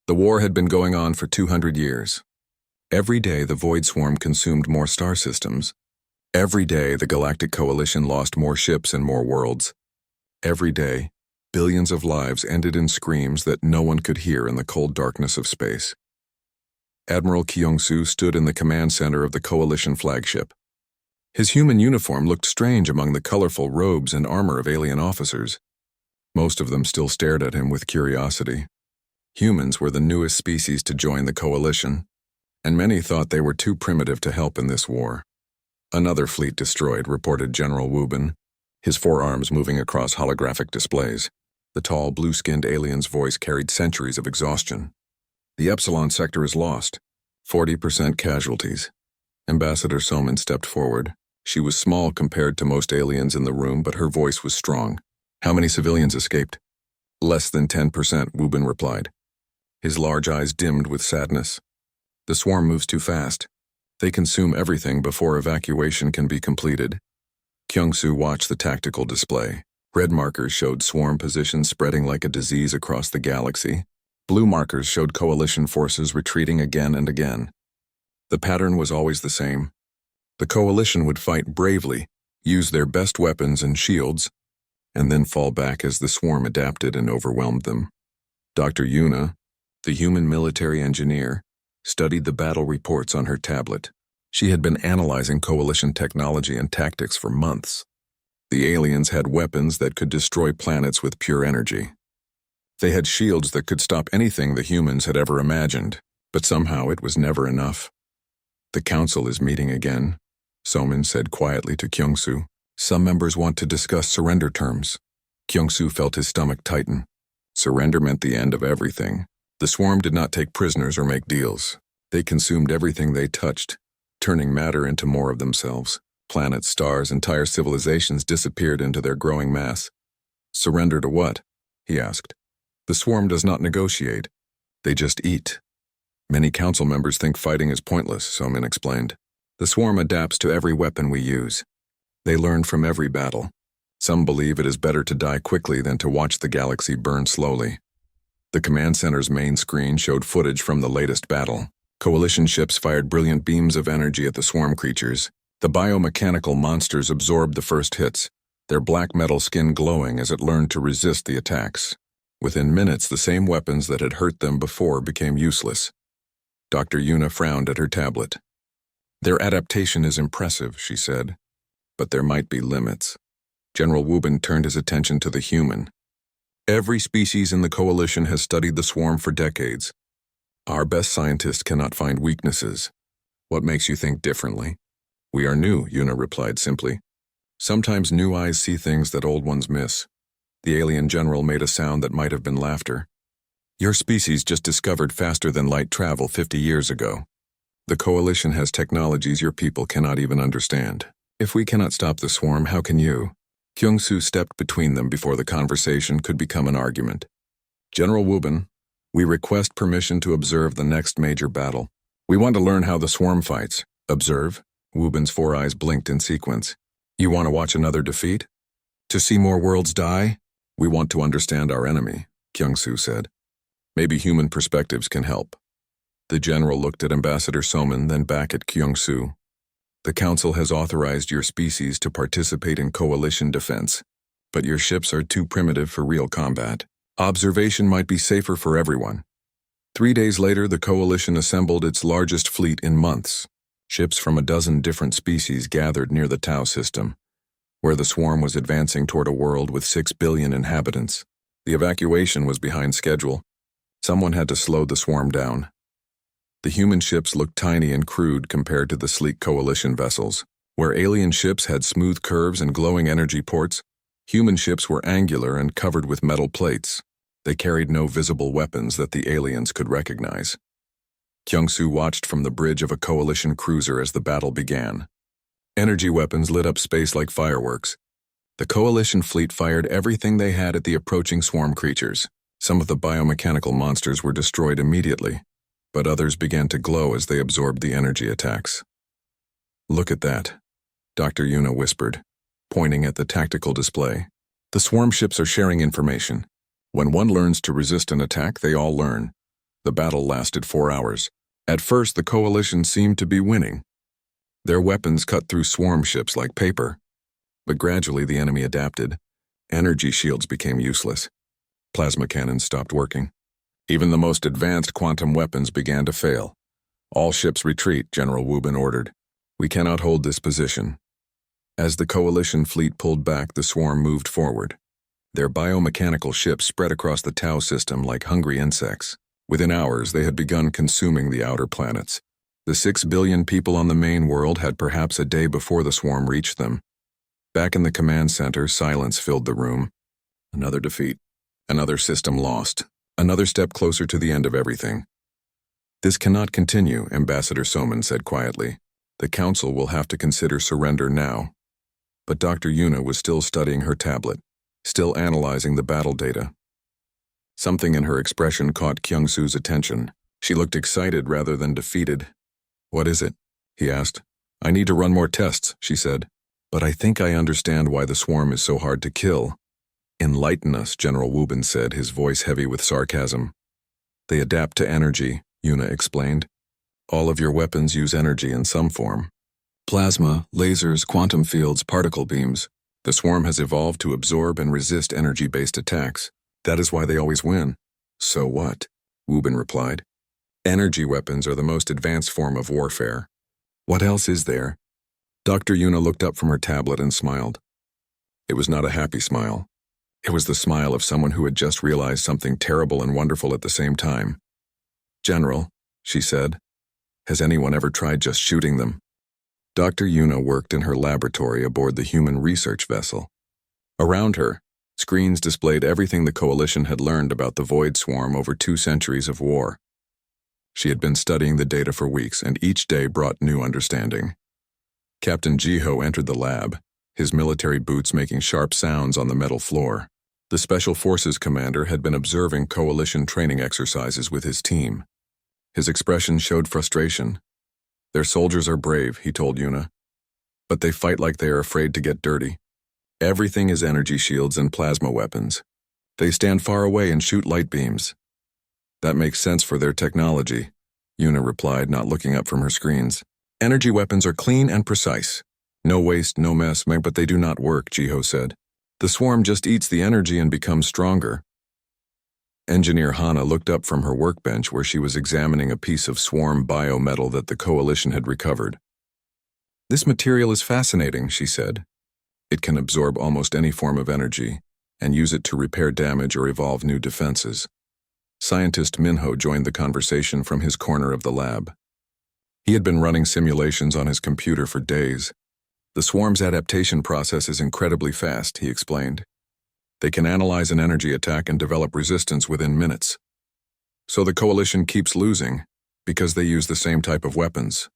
The war had been going on for 200 years. Every day the Void Swarm consumed more star systems. Every day the Galactic Coalition lost more ships and more worlds. Every day, billions of lives ended in screams that no one could hear in the cold darkness of space. Admiral Kyung-soo stood in the command center of the Coalition flagship. His human uniform looked strange among the colorful robes and armor of alien officers. Most of them still stared at him with curiosity. Humans were the newest species to join the Coalition, and many thought they were too primitive to help in this war. "Another fleet destroyed," reported General Wubin, his forearms moving across holographic displays. The tall, blue-skinned alien's voice carried centuries of exhaustion. "The Epsilon sector is lost. 40% casualties." Ambassador Soman stepped forward. She was small compared to most aliens in the room, but her voice was strong. "How many civilians escaped?" "Less than 10%, Wubin replied. His large eyes dimmed with sadness. "The swarm moves too fast. They consume everything before evacuation can be completed." Kyung-soo watched the tactical display. Red markers showed swarm positions spreading like a disease across the galaxy. Blue markers showed Coalition forces retreating again and again. The pattern was always the same. The Coalition would fight bravely, use their best weapons and shields, and then fall back as the swarm adapted and overwhelmed them. Dr. Yuna, the human military engineer, studied the battle reports on her tablet. She had been analyzing Coalition technology and tactics for months. The aliens had weapons that could destroy planets with pure energy. They had shields that could stop anything the humans had ever imagined, but somehow it was never enough. "The council is meeting again," Soman said quietly to Kyung-soo. "Some members want to discuss surrender terms." Kyung-soo felt his stomach tighten. Surrender meant the end of everything. The swarm did not take prisoners or make deals. They consumed everything they touched, turning matter into more of themselves. Planets, stars, entire civilizations disappeared into their growing mass. "Surrender to what?" he asked. "The swarm does not negotiate. They just eat." "Many council members think fighting is pointless," Soman explained. "The swarm adapts to every weapon we use. They learn from every battle. Some believe it is better to die quickly than to watch the galaxy burn slowly." The command center's main screen showed footage from the latest battle. Coalition ships fired brilliant beams of energy at the swarm creatures. The biomechanical monsters absorbed the first hits, their black metal skin glowing as it learned to resist the attacks. Within minutes, the same weapons that had hurt them before became useless. Dr. Yuna frowned at her tablet. "Their adaptation is impressive," she said, "but there might be limits." General Wubin turned his attention to the human. "Every species in the Coalition has studied the swarm for decades. Our best scientists cannot find weaknesses. What makes you think differently?" "We are new," Yuna replied simply. "Sometimes new eyes see things that old ones miss." The alien general made a sound that might have been laughter. "Your species just discovered faster than light travel 50 years ago. The Coalition has technologies your people cannot even understand. If we cannot stop the swarm, how can you?" Kyung-soo stepped between them before the conversation could become an argument. "General Wubin, we request permission to observe the next major battle. We want to learn how the swarm fights." "Observe?" Wubin's four eyes blinked in sequence. "You want to watch another defeat? To see more worlds die?" "We want to understand our enemy," Kyung-soo said. "Maybe human perspectives can help." The general looked at Ambassador Soman, then back at Kyung-soo. "The council has authorized your species to participate in Coalition defense, but your ships are too primitive for real combat. Observation might be safer for everyone." 3 days later, the Coalition assembled its largest fleet in months. Ships from a dozen different species gathered near the Tau system, where the swarm was advancing toward a world with 6 billion inhabitants. The evacuation was behind schedule. Someone had to slow the swarm down. The human ships looked tiny and crude compared to the sleek Coalition vessels. Where alien ships had smooth curves and glowing energy ports, human ships were angular and covered with metal plates. They carried no visible weapons that the aliens could recognize. Kyung-soo watched from the bridge of a Coalition cruiser as the battle began. Energy weapons lit up space like fireworks. The Coalition fleet fired everything they had at the approaching swarm creatures. Some of the biomechanical monsters were destroyed immediately, but others began to glow as they absorbed the energy attacks. "Look at that," Dr. Yuna whispered, pointing at the tactical display. "The swarm ships are sharing information. When one learns to resist an attack, they all learn. The battle lasted 4 hours. At first, the coalition seemed to be winning. Their weapons cut through swarm ships like paper. But gradually the enemy adapted. Energy shields became useless. Plasma cannons stopped working. Even the most advanced quantum weapons began to fail. All ships retreat, General Wubin ordered. We cannot hold this position. As the coalition fleet pulled back, the swarm moved forward. Their biomechanical ships spread across the Tau system like hungry insects. Within hours, they had begun consuming the outer planets. The 6 billion people on the main world had perhaps a day before the swarm reached them. Back in the command center, silence filled the room. Another defeat. Another system lost. Another step closer to the end of everything. This cannot continue, Ambassador Soman said quietly. The Council will have to consider surrender now. But Dr. Yuna was still studying her tablet, still analyzing the battle data. Something in her expression caught Kyung-Soo's attention. She looked excited rather than defeated. What is it? He asked. I need to run more tests, she said. But I think I understand why the swarm is so hard to kill. Enlighten us, General Wubin said, his voice heavy with sarcasm. They adapt to energy, Yuna explained. All of your weapons use energy in some form. Plasma, lasers, quantum fields, particle beams. The swarm has evolved to absorb and resist energy-based attacks. That is why they always win. So what? Wubin replied. Energy weapons are the most advanced form of warfare. What else is there? Dr. Yuna looked up from her tablet and smiled. It was not a happy smile. It was the smile of someone who had just realized something terrible and wonderful at the same time. General, she said, has anyone ever tried just shooting them? Dr. Yuna worked in her laboratory aboard the human research vessel. Around her, screens displayed everything the Coalition had learned about the Void Swarm over 2 centuries of war. She had been studying the data for weeks, and each day brought new understanding. Captain Jiho entered the lab, his military boots making sharp sounds on the metal floor. The Special Forces commander had been observing Coalition training exercises with his team. His expression showed frustration. Their soldiers are brave, he told Yuna. But they fight like they are afraid to get dirty. Everything is energy shields and plasma weapons. They stand far away and shoot light beams. That makes sense for their technology, Yuna replied, not looking up from her screens. Energy weapons are clean and precise. No waste, no mess, but they do not work, Jiho said. The swarm just eats the energy and becomes stronger. Engineer Hana looked up from her workbench where she was examining a piece of swarm biometal that the Coalition had recovered. This material is fascinating, she said. It can absorb almost any form of energy and use it to repair damage or evolve new defenses. Scientist Minho joined the conversation from his corner of the lab. He had been running simulations on his computer for days. The swarm's adaptation process is incredibly fast, he explained. They can analyze an energy attack and develop resistance within minutes. So the Coalition keeps losing because they use the same type of weapons,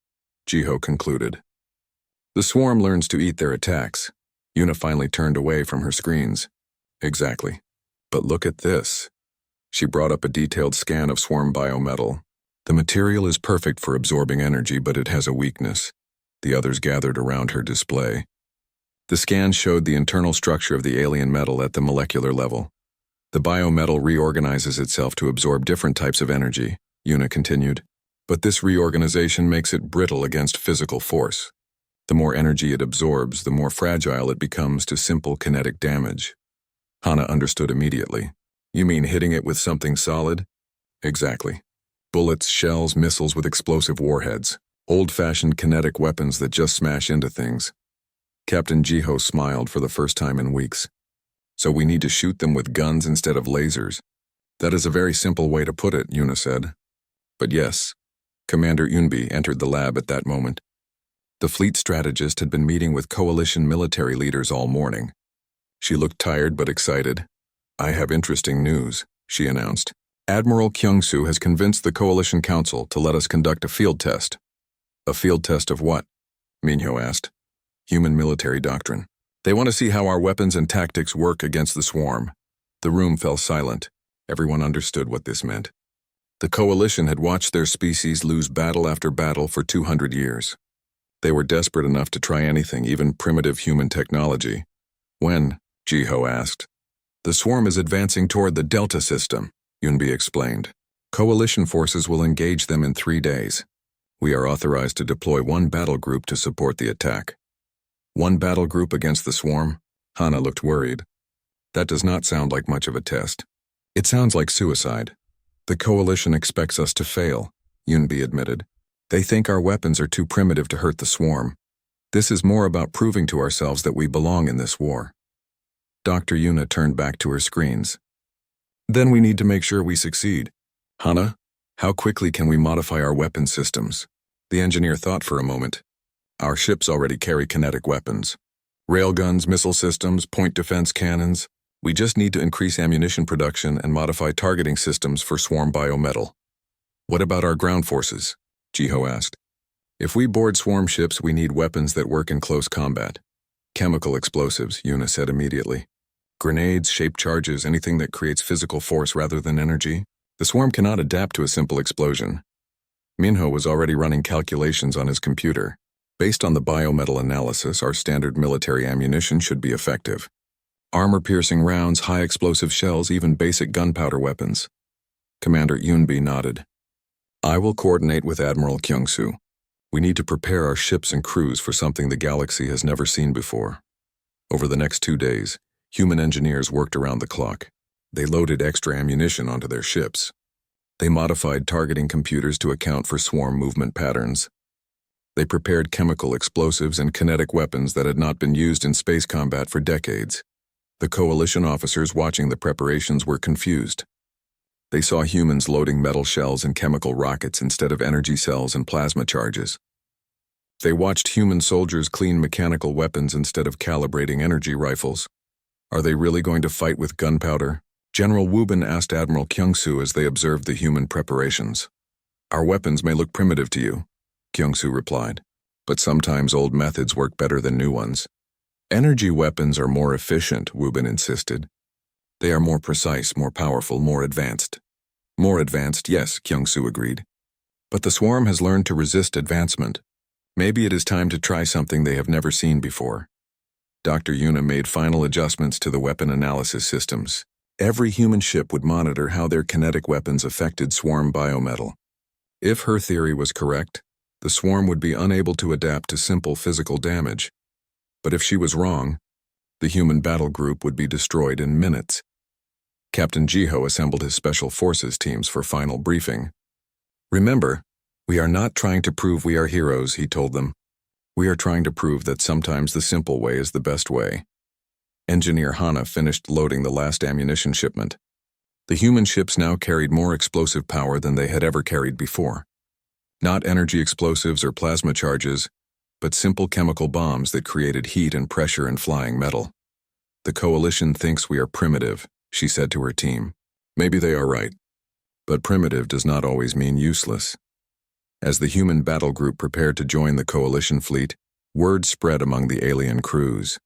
Jiho concluded. The swarm learns to eat their attacks. Yuna finally turned away from her screens. Exactly. But look at this. She brought up a detailed scan of swarm biometal. The material is perfect for absorbing energy, but it has a weakness. The others gathered around her display. The scan showed the internal structure of the alien metal at the molecular level. The biometal reorganizes itself to absorb different types of energy, Yuna continued. But this reorganization makes it brittle against physical force. The more energy it absorbs, the more fragile it becomes to simple kinetic damage. Hana understood immediately. You mean hitting it with something solid? Exactly. Bullets, shells, missiles with explosive warheads. Old-fashioned kinetic weapons that just smash into things. Captain Jiho smiled for the first time in weeks. So we need to shoot them with guns instead of lasers. That is a very simple way to put it, Yuna said. But yes. Commander Yunbi entered the lab at that moment. The fleet strategist had been meeting with Coalition military leaders all morning. She looked tired but excited. I have interesting news, she announced. Admiral Kyung-Soo has convinced the Coalition Council to let us conduct a field test. A field test of what? Minho asked. Human military doctrine. They want to see how our weapons and tactics work against the swarm. The room fell silent. Everyone understood what this meant. The Coalition had watched their species lose battle after battle for 200 years. They were desperate enough to try anything, even primitive human technology. When? Jiho asked. The swarm is advancing toward the Delta system, Yunbi explained. Coalition forces will engage them in 3 days. We are authorized to deploy 1 battle group to support the attack. 1 battle group against the swarm? Hana looked worried. That does not sound like much of a test. It sounds like suicide. The Coalition expects us to fail, Yunbi admitted. They think our weapons are too primitive to hurt the swarm. This is more about proving to ourselves that we belong in this war. Dr. Yuna turned back to her screens. Then we need to make sure we succeed. Hana, how quickly can we modify our weapon systems? The engineer thought for a moment. Our ships already carry kinetic weapons. Railguns, missile systems, point defense cannons. We just need to increase ammunition production and modify targeting systems for swarm biometal. What about our ground forces? Jiho asked. If we board swarm ships, we need weapons that work in close combat. Chemical explosives, Yuna said immediately. Grenades, shaped charges, anything that creates physical force rather than energy. The swarm cannot adapt to a simple explosion. Minho was already running calculations on his computer. Based on the biometal analysis, our standard military ammunition should be effective. Armor-piercing rounds, high-explosive shells, even basic gunpowder weapons. Commander Yunbi nodded. I will coordinate with Admiral Kyungsoo. We need to prepare our ships and crews for something the galaxy has never seen before. Over the next 2 days, human engineers worked around the clock. They loaded extra ammunition onto their ships. They modified targeting computers to account for swarm movement patterns. They prepared chemical explosives and kinetic weapons that had not been used in space combat for decades. The Coalition officers watching the preparations were confused. They saw humans loading metal shells and chemical rockets instead of energy cells and plasma charges. They watched human soldiers clean mechanical weapons instead of calibrating energy rifles. Are they really going to fight with gunpowder? General Wubin asked Admiral Kyungsoo as they observed the human preparations. Our weapons may look primitive to you, Kyungsoo replied, but sometimes old methods work better than new ones. Energy weapons are more efficient, Wubin insisted. They are more precise, more powerful, more advanced. More advanced, yes, Kyungsoo agreed. But the swarm has learned to resist advancement. Maybe it is time to try something they have never seen before. Dr. Yuna made final adjustments to the weapon analysis systems. Every human ship would monitor how their kinetic weapons affected swarm biometal. If her theory was correct, the swarm would be unable to adapt to simple physical damage. But if she was wrong, the human battle group would be destroyed in minutes. Captain Jiho assembled his special forces teams for final briefing. Remember, we are not trying to prove we are heroes, he told them. We are trying to prove that sometimes the simple way is the best way. Engineer Hana finished loading the last ammunition shipment. The human ships now carried more explosive power than they had ever carried before. Not energy explosives or plasma charges, but simple chemical bombs that created heat and pressure in flying metal. The Coalition thinks we are primitive, she said to her team. Maybe they are right. But primitive does not always mean useless. As the human battle group prepared to join the Coalition fleet, word spread among the alien crews.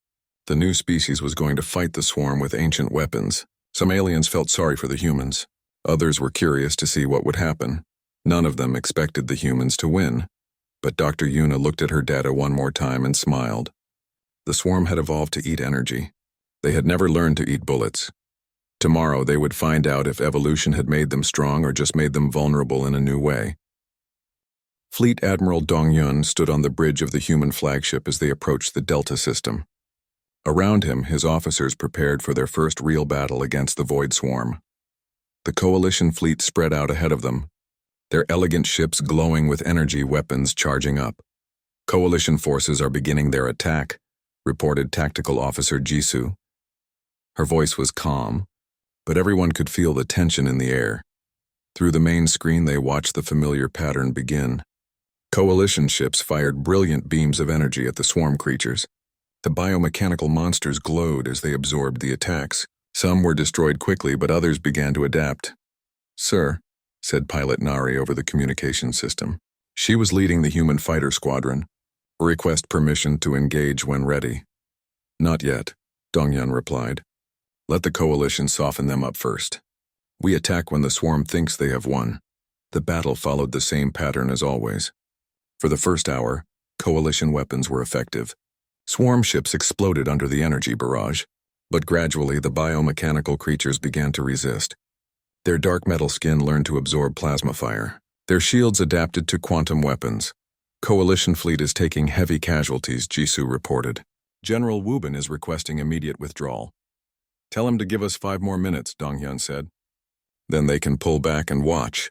The new species was going to fight the swarm with ancient weapons. Some aliens felt sorry for the humans. Others were curious to see what would happen. None of them expected the humans to win. But Dr. Yuna looked at her data one more time and smiled. The swarm had evolved to eat energy. They had never learned to eat bullets. Tomorrow they would find out if evolution had made them strong or just made them vulnerable in a new way. Fleet Admiral Dong Yun stood on the bridge of the human flagship as they approached the Delta system. Around him, his officers prepared for their first real battle against the Void Swarm. The Coalition fleet spread out ahead of them, their elegant ships glowing with energy weapons charging up. Coalition forces are beginning their attack, reported Tactical Officer Jisoo. Her voice was calm, but everyone could feel the tension in the air. Through the main screen, they watched the familiar pattern begin. Coalition ships fired brilliant beams of energy at the swarm creatures. The biomechanical monsters glowed as they absorbed the attacks. Some were destroyed quickly, but others began to adapt. Sir, said Pilot Nari over the communication system. She was leading the human fighter squadron. Request permission to engage when ready. Not yet, Dongyun replied. Let the Coalition soften them up first. We attack when the swarm thinks they have won. The battle followed the same pattern as always. For the first hour, Coalition weapons were effective. Swarm ships exploded under the energy barrage, but gradually the biomechanical creatures began to resist. Their dark metal skin learned to absorb plasma fire. Their shields adapted to quantum weapons. Coalition fleet is taking heavy casualties, Jisoo reported. General Wubin is requesting immediate withdrawal. Tell him to give us 5 more minutes, Donghyun said. Then they can pull back and watch.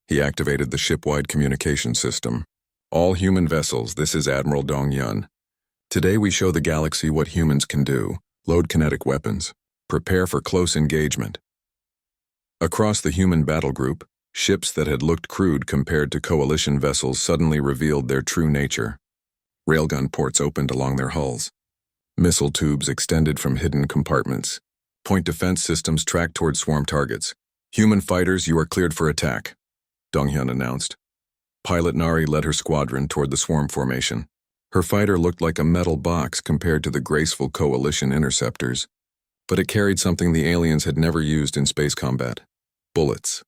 He activated the ship-wide communication system. All human vessels, this is Admiral Donghyun. Today we show the galaxy what humans can do. Load kinetic weapons. Prepare for close engagement. Across the human battle group, ships that had looked crude compared to coalition vessels suddenly revealed their true nature. Railgun ports opened along their hulls. Missile tubes extended from hidden compartments. Point defense systems tracked toward swarm targets. Human fighters, you are cleared for attack, Donghyun announced. Pilot Nari led her squadron toward the swarm formation. Her fighter looked like a metal box compared to the graceful coalition interceptors, but it carried something the aliens had never used in space combat: bullets.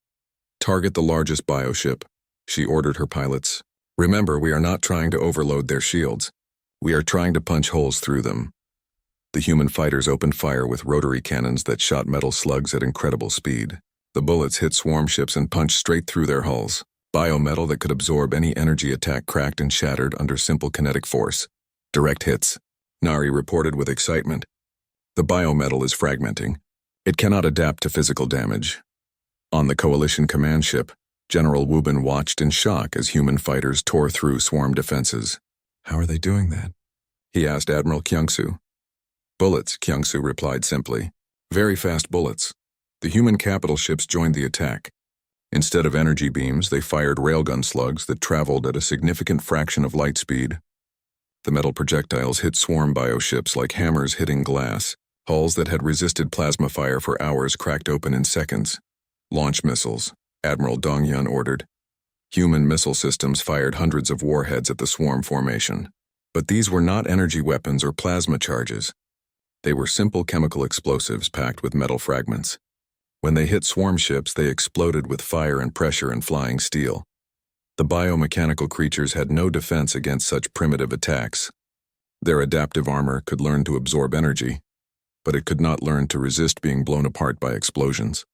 Target the largest bioship, she ordered her pilots. Remember, we are not trying to overload their shields. We are trying to punch holes through them. The human fighters opened fire with rotary cannons that shot metal slugs at incredible speed. The bullets hit swarm ships and punched straight through their hulls. Biometal that could absorb any energy attack cracked and shattered under simple kinetic force. Direct hits, Nari reported with excitement. The biometal is fragmenting. It cannot adapt to physical damage. On the coalition command ship, General Wubin watched in shock as human fighters tore through swarm defenses. How are they doing that? He asked Admiral Kyungsoo. Bullets, Kyungsoo replied simply. Very fast bullets. The human capital ships joined the attack. Instead of energy beams, they fired railgun slugs that traveled at a significant fraction of light speed. The metal projectiles hit swarm bioships like hammers hitting glass. Hulls that had resisted plasma fire for hours cracked open in seconds. Launch missiles, Admiral Donghyun ordered. Human missile systems fired hundreds of warheads at the swarm formation. But these were not energy weapons or plasma charges. They were simple chemical explosives packed with metal fragments. When they hit swarm ships, they exploded with fire and pressure and flying steel. The biomechanical creatures had no defense against such primitive attacks. Their adaptive armor could learn to absorb energy, but it could not learn to resist being blown apart by explosions.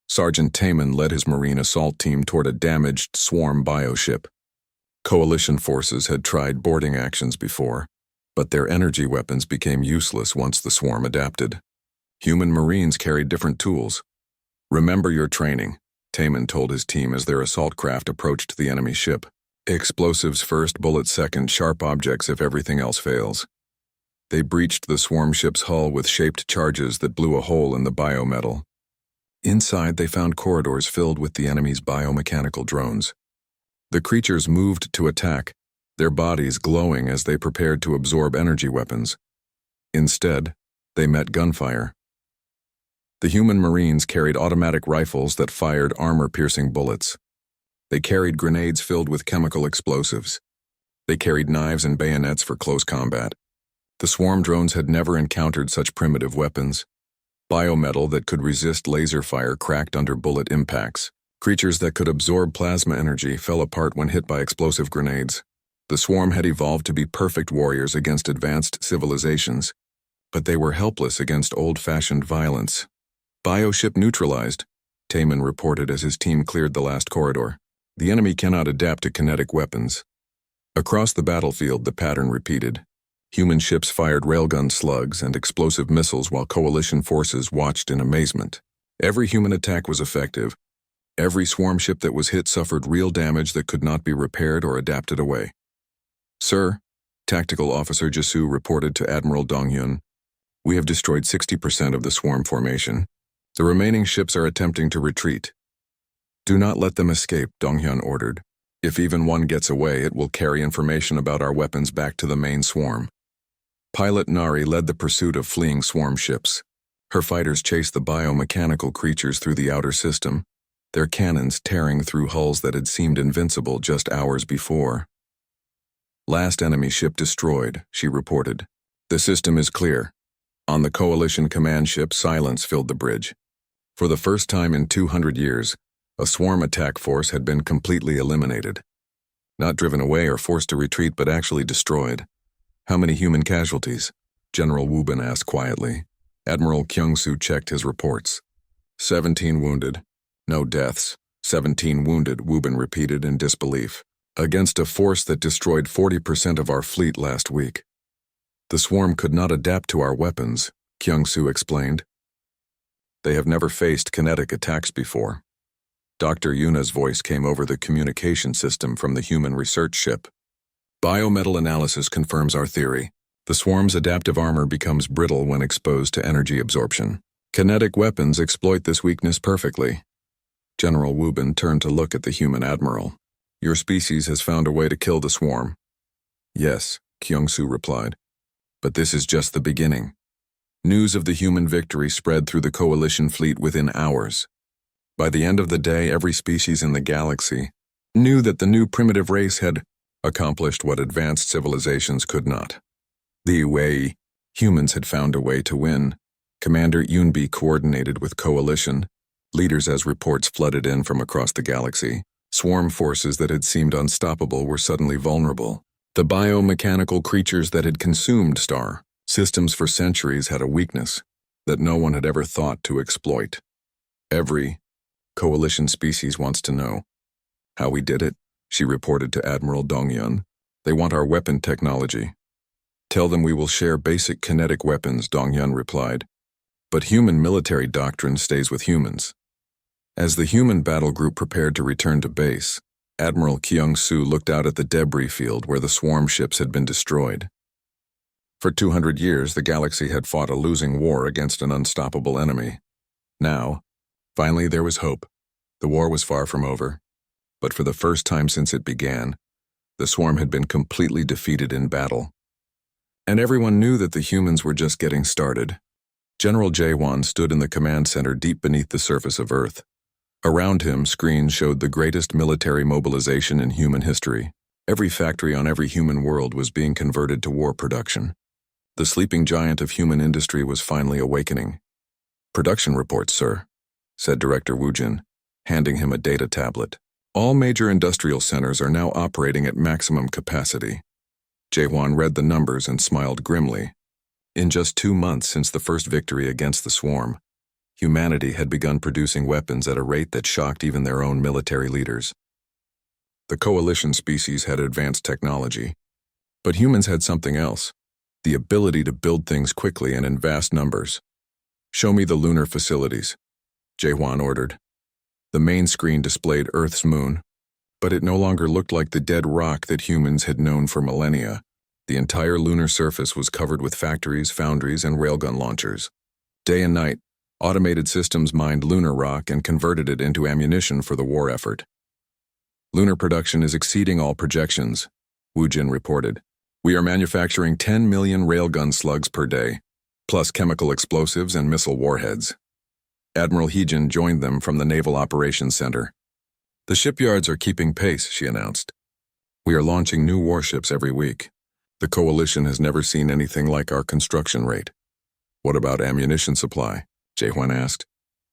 Sergeant Taman led his Marine assault team toward a damaged swarm bioship. Coalition forces had tried boarding actions before, but their energy weapons became useless once the swarm adapted. Human Marines carried different tools. Remember your training, Taman told his team as their assault craft approached the enemy ship. Explosives first, bullets second, sharp objects if everything else fails. They breached the swarm ship's hull with shaped charges that blew a hole in the biometal. Inside, they found corridors filled with the enemy's biomechanical drones. The creatures moved to attack, their bodies glowing as they prepared to absorb energy weapons. Instead, they met gunfire. The human Marines carried automatic rifles that fired armor-piercing bullets. They carried grenades filled with chemical explosives. They carried knives and bayonets for close combat. The swarm drones had never encountered such primitive weapons. Biometal that could resist laser fire cracked under bullet impacts. Creatures that could absorb plasma energy fell apart when hit by explosive grenades. The swarm had evolved to be perfect warriors against advanced civilizations, but they were helpless against old-fashioned violence. Bioship neutralized, Taman reported as his team cleared the last corridor. The enemy cannot adapt to kinetic weapons. Across the battlefield, the pattern repeated. Human ships fired railgun slugs and explosive missiles while coalition forces watched in amazement. Every human attack was effective. Every swarm ship that was hit suffered real damage that could not be repaired or adapted away. Sir, Tactical Officer Jisoo reported to Admiral Donghyun, we have destroyed 60% of the swarm formation. The remaining ships are attempting to retreat. Do not let them escape, Donghyun ordered. If even one gets away, it will carry information about our weapons back to the main swarm. Pilot Nari led the pursuit of fleeing swarm ships. Her fighters chased the biomechanical creatures through the outer system, their cannons tearing through hulls that had seemed invincible just hours before. Last enemy ship destroyed, she reported. The system is clear. On the coalition command ship, silence filled the bridge. For the first time in 200 years, a swarm attack force had been completely eliminated. Not driven away or forced to retreat, but actually destroyed. How many human casualties? General Wubin asked quietly. Admiral Kyungsoo checked his reports. 17 wounded. No deaths. 17 wounded, Wu Bin repeated in disbelief. Against a force that destroyed 40% of our fleet last week. The swarm could not adapt to our weapons, Kyung-Soo explained. They have never faced kinetic attacks before. Dr. Yuna's voice came over the communication system from the human research ship. Biometal analysis confirms our theory. The swarm's adaptive armor becomes brittle when exposed to energy absorption. Kinetic weapons exploit this weakness perfectly. General Wu Bin turned to look at the human admiral. Your species has found a way to kill the swarm. Yes, Kyung-Soo replied. But this is just the beginning. News of the human victory spread through the coalition fleet within hours. By the end of the day, every species in the galaxy knew that the new primitive race had accomplished what advanced civilizations could not. The way humans had found a way to win. Commander Yunbi coordinated with coalition leaders as reports flooded in from across the galaxy. Swarm forces that had seemed unstoppable were suddenly vulnerable. The biomechanical creatures that had consumed star systems for centuries had a weakness that no one had ever thought to exploit. Every coalition species wants to know how we did it, she reported to Admiral Dongyun. They want our weapon technology. Tell them we will share basic kinetic weapons, Dongyun replied. But human military doctrine stays with humans. As the human battle group prepared to return to base, Admiral Kyung-Soo looked out at the debris field where the swarm ships had been destroyed. For 200 years, the galaxy had fought a losing war against an unstoppable enemy. Now, finally, there was hope. The war was far from over. But for the first time since it began, the swarm had been completely defeated in battle. And everyone knew that the humans were just getting started. General Jae-won stood in the command center deep beneath the surface of Earth. Around him, screens showed the greatest military mobilization in human history. Every factory on every human world was being converted to war production. The sleeping giant of human industry was finally awakening. Production reports, sir, said Director Wu Jin, handing him a data tablet. All major industrial centers are now operating at maximum capacity. Jae-won read the numbers and smiled grimly. In just 2 months since the first victory against the swarm, humanity had begun producing weapons at a rate that shocked even their own military leaders. The coalition species had advanced technology, but humans had something else, the ability to build things quickly and in vast numbers. Show me the lunar facilities, Jae-won ordered. The main screen displayed Earth's moon, but it no longer looked like the dead rock that humans had known for millennia. The entire lunar surface was covered with factories, foundries, and railgun launchers. Day and night, automated systems mined lunar rock and converted it into ammunition for the war effort. Lunar production is exceeding all projections, Wu Jin reported. We are manufacturing 10 million railgun slugs per day, plus chemical explosives and missile warheads. Admiral Heejin joined them from the Naval Operations Center. The shipyards are keeping pace, she announced. We are launching new warships every week. The coalition has never seen anything like our construction rate. What about ammunition supply? Jae-hwan asked.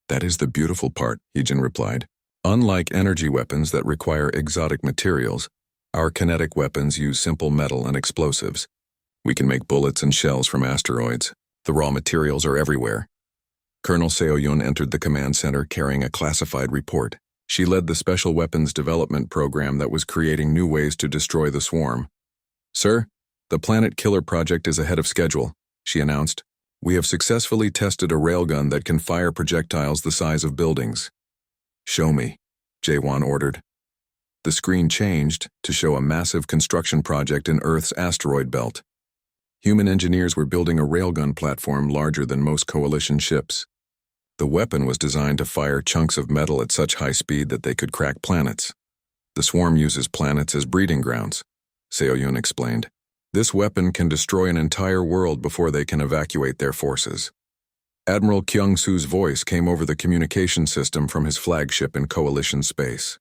That is the beautiful part, Heejin replied. Unlike energy weapons that require exotic materials, our kinetic weapons use simple metal and explosives. We can make bullets and shells from asteroids. The raw materials are everywhere. Colonel Seo-yun entered the command center carrying a classified report. She led the special weapons development program that was creating new ways to destroy the swarm. Sir, the Planet Killer project is ahead of schedule, she announced. We have successfully tested a railgun that can fire projectiles the size of buildings. Show me, Jae-won ordered. The screen changed to show a massive construction project in Earth's asteroid belt. Human engineers were building a railgun platform larger than most coalition ships. The weapon was designed to fire chunks of metal at such high speed that they could crack planets. The swarm uses planets as breeding grounds, Seo-yun explained. This weapon can destroy an entire world before they can evacuate their forces. Admiral Kyung-Soo's voice came over the communication system from his flagship in coalition space.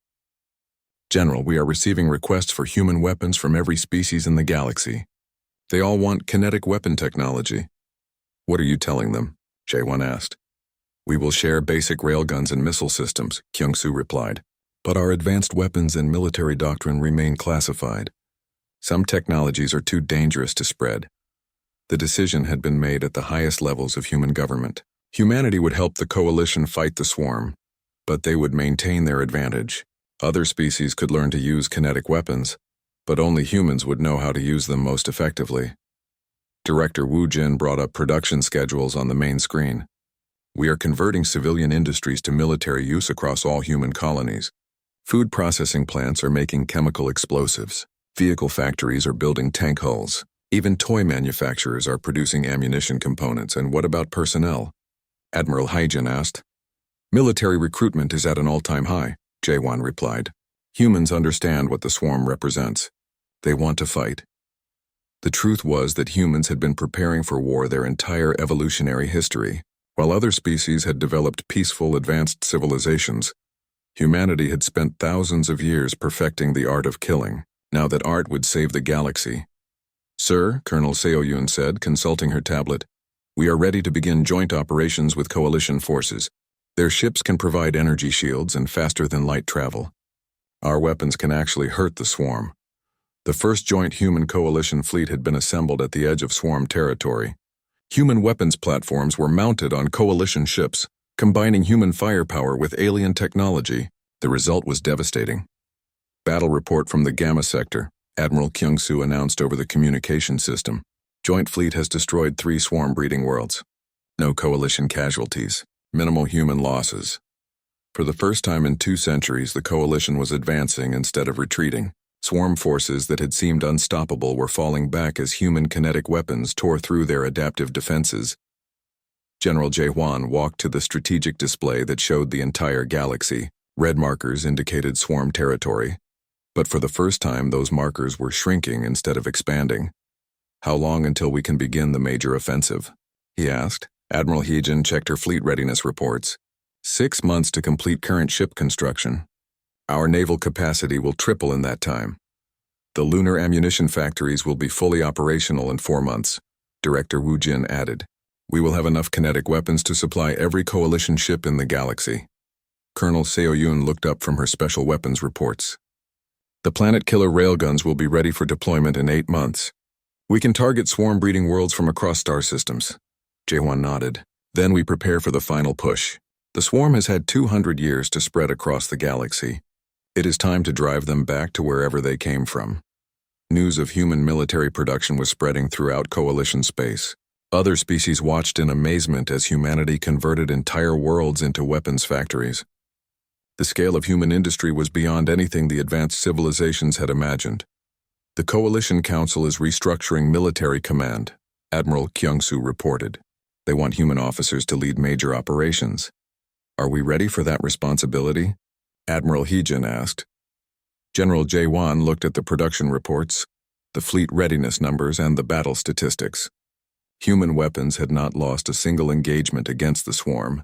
General, we are receiving requests for human weapons from every species in the galaxy. They all want kinetic weapon technology. What are you telling them? Jae-won asked. We will share basic railguns and missile systems, Kyung-Soo replied. But our advanced weapons and military doctrine remain classified. Some technologies are too dangerous to spread. The decision had been made at the highest levels of human government. Humanity would help the coalition fight the swarm, but they would maintain their advantage. Other species could learn to use kinetic weapons, but only humans would know how to use them most effectively. Director Wu Jin brought up production schedules on the main screen. We are converting civilian industries to military use across all human colonies. Food processing plants are making chemical explosives. Vehicle factories are building tank hulls. Even toy manufacturers are producing ammunition components. And what about personnel? Admiral Hyjin asked. Military recruitment is at an all-time high, Jaewon replied. Humans understand what the swarm represents. They want to fight. The truth was that humans had been preparing for war their entire evolutionary history. While other species had developed peaceful, advanced civilizations, humanity had spent thousands of years perfecting the art of killing. Now that art would save the galaxy. Sir, Colonel Seo-yoon said, consulting her tablet, we are ready to begin joint operations with coalition forces. Their ships can provide energy shields and faster-than-light travel. Our weapons can actually hurt the swarm. The first joint human coalition fleet had been assembled at the edge of swarm territory. Human weapons platforms were mounted on coalition ships, combining human firepower with alien technology. The result was devastating. Battle report from the Gamma sector, Admiral Kyung-soo announced over the communication system. Joint fleet has destroyed 3 swarm breeding worlds. No coalition casualties, minimal human losses. For the first time in 2 centuries, the coalition was advancing instead of retreating. Swarm forces that had seemed unstoppable were falling back as human kinetic weapons tore through their adaptive defenses. General Jae-hwan walked to the strategic display that showed the entire galaxy. Red markers indicated swarm territory. But for the first time, those markers were shrinking instead of expanding. How long until we can begin the major offensive? He asked. Admiral Hyjin checked her fleet readiness reports. 6 months to complete current ship construction. Our naval capacity will triple in that time. The lunar ammunition factories will be fully operational in 4 months, Director Wu Jin added. We will have enough kinetic weapons to supply every coalition ship in the galaxy. Colonel Seo-yoon looked up from her special weapons reports. The planet killer railguns will be ready for deployment in 8 months. We can target swarm breeding worlds from across star systems. Jae-hwan nodded. Then we prepare for the final push. The swarm has had 200 years to spread across the galaxy. It is time to drive them back to wherever they came from. News of human military production was spreading throughout coalition space. Other species watched in amazement as humanity converted entire worlds into weapons factories. The scale of human industry was beyond anything the advanced civilizations had imagined. The Coalition Council is restructuring military command, Admiral Kyung-soo reported. They want human officers to lead major operations. Are we ready for that responsibility? Admiral Hyjin asked. General Jae-hwan looked at the production reports, the fleet readiness numbers, and the battle statistics. Human weapons had not lost a single engagement against the swarm.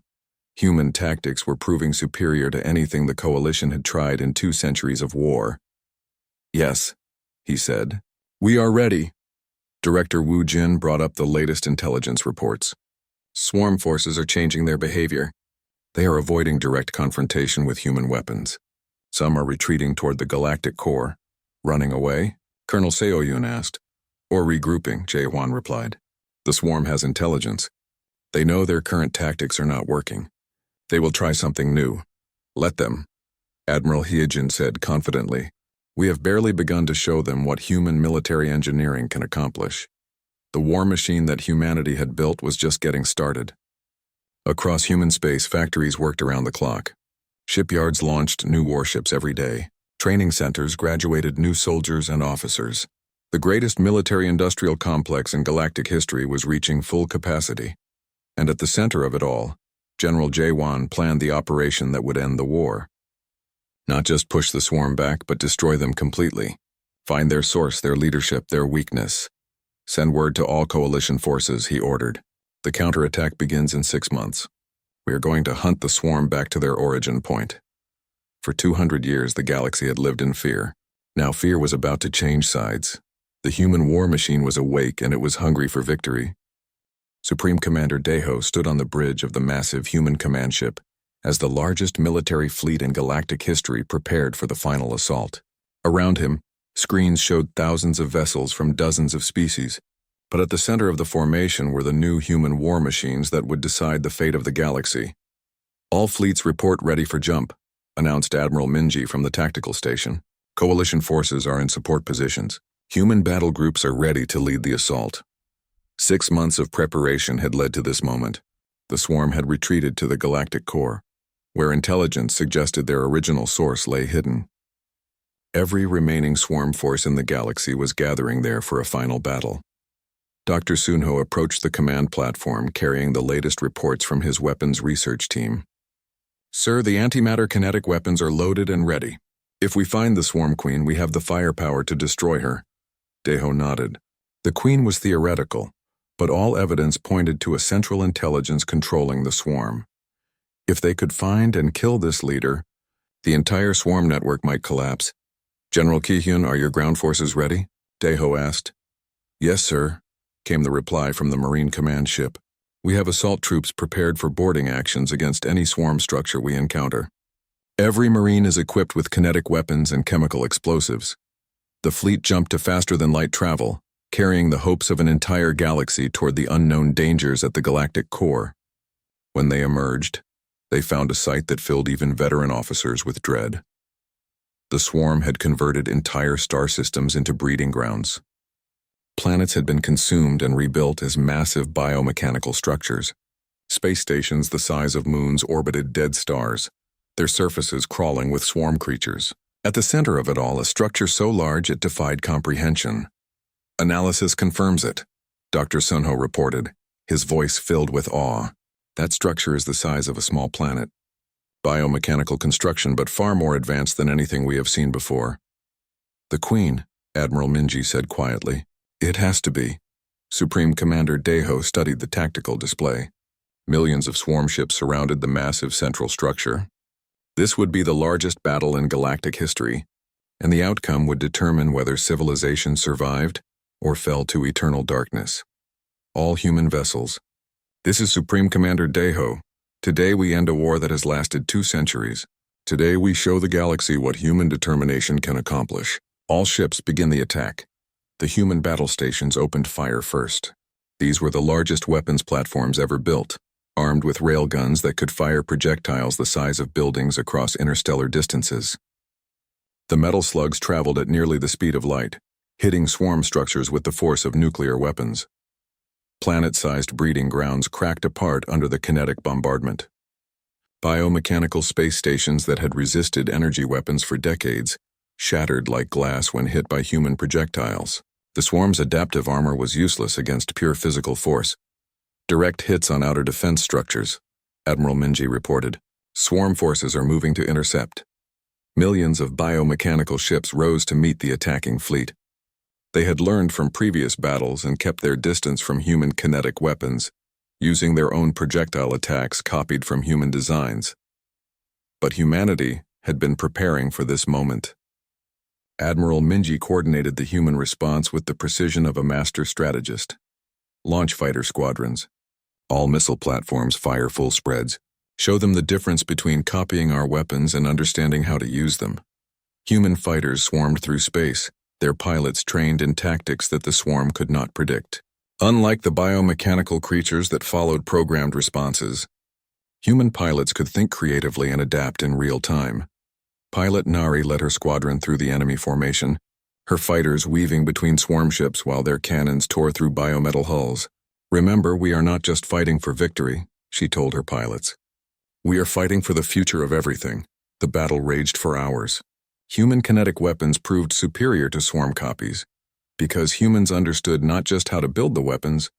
Human tactics were proving superior to anything the coalition had tried in 2 centuries of war. Yes, he said. We are ready. Director Wu Jin brought up the latest intelligence reports. Swarm forces are changing their behavior. They are avoiding direct confrontation with human weapons. Some are retreating toward the galactic core. Running away? Colonel Seo-yoon asked. Or regrouping, Jae-hwan replied. The swarm has intelligence. They know their current tactics are not working. They will try something new. Let them, Admiral Hyjin said confidently. We have barely begun to show them what human military engineering can accomplish. The war machine that humanity had built was just getting started. Across human space, factories worked around the clock. Shipyards launched new warships every day. Training centers graduated new soldiers and officers. The greatest military-industrial complex in galactic history was reaching full capacity. And at the center of it all, General Jae-hwan planned the operation that would end the war. Not just push the swarm back, but destroy them completely. Find their source, their leadership, their weakness. Send word to all coalition forces, he ordered. The counterattack begins in 6 months. We are going to hunt the swarm back to their origin point. For 200 years, the galaxy had lived in fear. Now fear was about to change sides. The human war machine was awake and it was hungry for victory. Supreme Commander Daeho stood on the bridge of the massive human command ship as the largest military fleet in galactic history prepared for the final assault. Around him, screens showed thousands of vessels from dozens of species. But at the center of the formation were the new human war machines that would decide the fate of the galaxy. "All fleets report ready for jump," announced Admiral Minji from the tactical station. "Coalition forces are in support positions. Human battle groups are ready to lead the assault." 6 months of preparation had led to this moment. The swarm had retreated to the galactic core, where intelligence suggested their original source lay hidden. Every remaining swarm force in the galaxy was gathering there for a final battle. Dr. Sunho approached the command platform carrying the latest reports from his weapons research team. "Sir, the antimatter kinetic weapons are loaded and ready. If we find the Swarm Queen, we have the firepower to destroy her." Deho nodded. The Queen was theoretical, but all evidence pointed to a central intelligence controlling the swarm. If they could find and kill this leader, the entire swarm network might collapse. "General Ki-hyun, are your ground forces ready?" Deho asked. "Yes, sir," came the reply from the Marine Command ship. "We have assault troops prepared for boarding actions against any swarm structure we encounter. Every Marine is equipped with kinetic weapons and chemical explosives." The fleet jumped to faster-than-light travel, carrying the hopes of an entire galaxy toward the unknown dangers at the galactic core. When they emerged, they found a sight that filled even veteran officers with dread. The swarm had converted entire star systems into breeding grounds. Planets had been consumed and rebuilt as massive biomechanical structures. Space stations the size of moons orbited dead stars, their surfaces crawling with swarm creatures. At the center of it all, a structure so large it defied comprehension. "Analysis confirms it," Dr. Sunho reported, his voice filled with awe. "That structure is the size of a small planet. Biomechanical construction, but far more advanced than anything we have seen before." "The Queen," Admiral Minji said quietly. "It has to be." Supreme Commander Deho studied the tactical display. Millions of swarm ships surrounded the massive central structure. This would be the largest battle in galactic history, and the outcome would determine whether civilization survived or fell to eternal darkness. "All human vessels. This is Supreme Commander Deho. Today we end a war that has lasted 2 centuries. Today we show the galaxy what human determination can accomplish. All ships begin the attack." The human battle stations opened fire first. These were the largest weapons platforms ever built, armed with railguns that could fire projectiles the size of buildings across interstellar distances. The metal slugs traveled at nearly the speed of light, hitting swarm structures with the force of nuclear weapons. Planet-sized breeding grounds cracked apart under the kinetic bombardment. Biomechanical space stations that had resisted energy weapons for decades shattered like glass when hit by human projectiles. The swarm's adaptive armor was useless against pure physical force. "Direct hits on outer defense structures," Admiral Minji reported. "Swarm forces are moving to intercept." Millions of biomechanical ships rose to meet the attacking fleet. They had learned from previous battles and kept their distance from human kinetic weapons, using their own projectile attacks copied from human designs. But humanity had been preparing for this moment. Admiral Minji coordinated the human response with the precision of a master strategist. Launch fighter squadrons. All missile platforms fire full spreads. Show them the difference between copying our weapons and understanding how to use them. Human fighters swarmed through space, their pilots trained in tactics that the swarm could not predict. Unlike the biomechanical creatures that followed programmed responses, human pilots could think creatively and adapt in real time. Pilot Nari led her squadron through the enemy formation, her fighters weaving between swarm ships while their cannons tore through biometal hulls. "Remember, we are not just fighting for victory," she told her pilots. "We are fighting for the future of everything." The battle raged for hours. Human kinetic weapons proved superior to swarm copies, because humans understood not just how to build the weapons,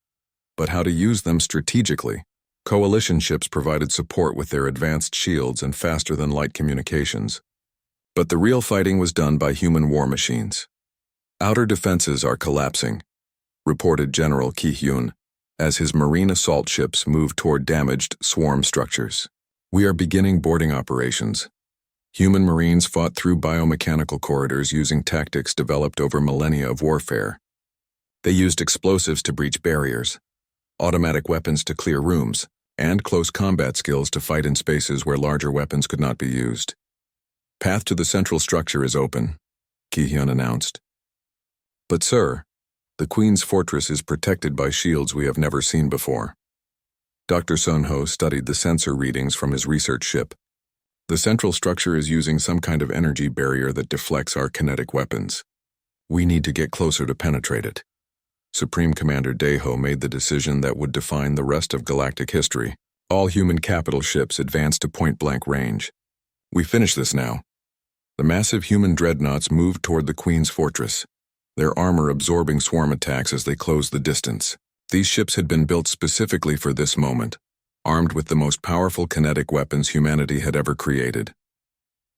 but how to use them strategically. Coalition ships provided support with their advanced shields and faster-than-light communications. But the real fighting was done by human war machines. "Outer defenses are collapsing," reported General Ki-hyun, as his marine assault ships moved toward damaged swarm structures. "We are beginning boarding operations." Human Marines fought through biomechanical corridors using tactics developed over millennia of warfare. They used explosives to breach barriers, automatic weapons to clear rooms, and close combat skills to fight in spaces where larger weapons could not be used. "Path to the central structure is open," Ki-hyun announced. "But sir," The Queen's fortress is protected by shields we have never seen before. Dr. Sunho studied the sensor readings from his research ship. The central structure is using some kind of energy barrier that deflects our kinetic weapons. We need to get closer to penetrate it. Supreme Commander Daiho made the decision that would define the rest of galactic history. All human capital ships advanced to point-blank range. We finish this now. The massive human dreadnoughts moved toward the Queen's fortress, their armor absorbing swarm attacks as they closed the distance. These ships had been built specifically for this moment, armed with the most powerful kinetic weapons humanity had ever created.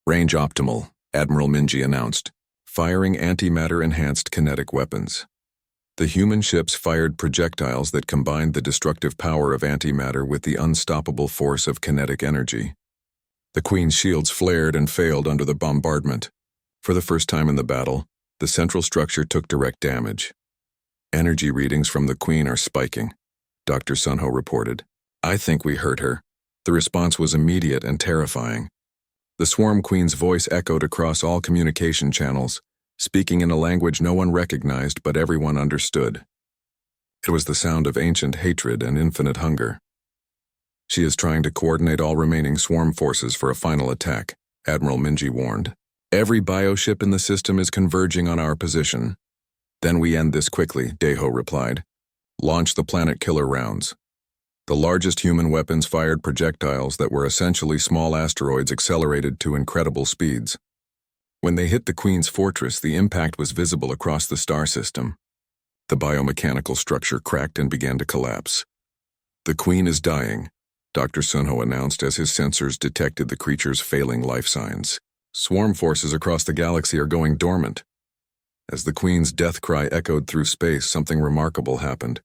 Range optimal, Admiral Minji announced, firing antimatter-enhanced kinetic weapons. The human ships fired projectiles that combined the destructive power of antimatter with the unstoppable force of kinetic energy. The Queen's shields flared and failed under the bombardment. For the first time in the battle, the central structure took direct damage. Energy readings from the Queen are spiking, Dr. Sunho reported. I think we hurt her. The response was immediate and terrifying. The Swarm Queen's voice echoed across all communication channels, speaking in a language no one recognized but everyone understood. It was the sound of ancient hatred and infinite hunger. She is trying to coordinate all remaining swarm forces for a final attack, Admiral Minji warned. Every bioship in the system is converging on our position. Then we end this quickly, Daiho replied. Launch the planet killer rounds. The largest human weapons fired projectiles that were essentially small asteroids accelerated to incredible speeds. When they hit the Queen's fortress, the impact was visible across the star system. The biomechanical structure cracked and began to collapse. The Queen is dying, Dr. Sunho announced as his sensors detected the creature's failing life signs. Swarm forces across the galaxy are going dormant. As the Queen's death cry echoed through space, something remarkable happened.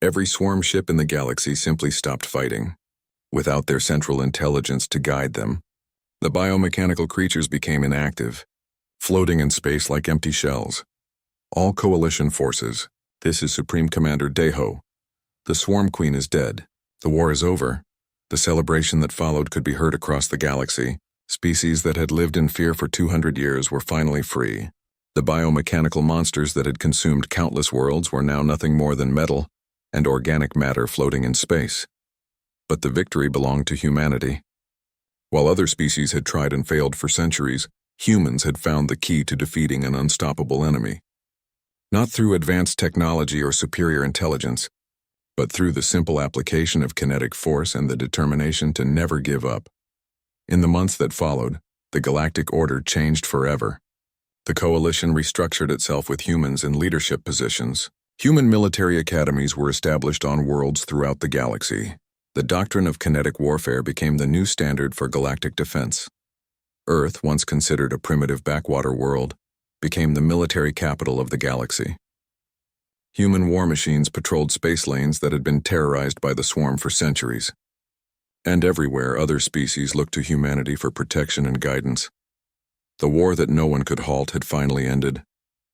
Every swarm ship in the galaxy simply stopped fighting. Without their central intelligence to guide them, the biomechanical creatures became inactive, floating in space like empty shells. All coalition forces, this is Supreme Commander Daiho. The Swarm Queen is dead. The war is over. The celebration that followed could be heard across the galaxy. Species that had lived in fear for 200 years were finally free. The biomechanical monsters that had consumed countless worlds were now nothing more than metal and organic matter floating in space. But the victory belonged to humanity. While other species had tried and failed for centuries, humans had found the key to defeating an unstoppable enemy. Not through advanced technology or superior intelligence, but through the simple application of kinetic force and the determination to never give up. In the months that followed, the galactic order changed forever. The coalition restructured itself with humans in leadership positions. Human military academies were established on worlds throughout the galaxy. The doctrine of kinetic warfare became the new standard for galactic defense. Earth, once considered a primitive backwater world, became the military capital of the galaxy. Human war machines patrolled space lanes that had been terrorized by the swarm for centuries. And everywhere, other species looked to humanity for protection and guidance. The war that no one could halt had finally ended,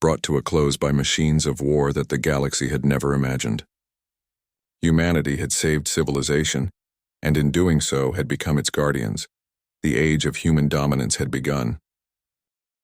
brought to a close by machines of war that the galaxy had never imagined. Humanity had saved civilization, and in doing so had become its guardians. The age of human dominance had begun.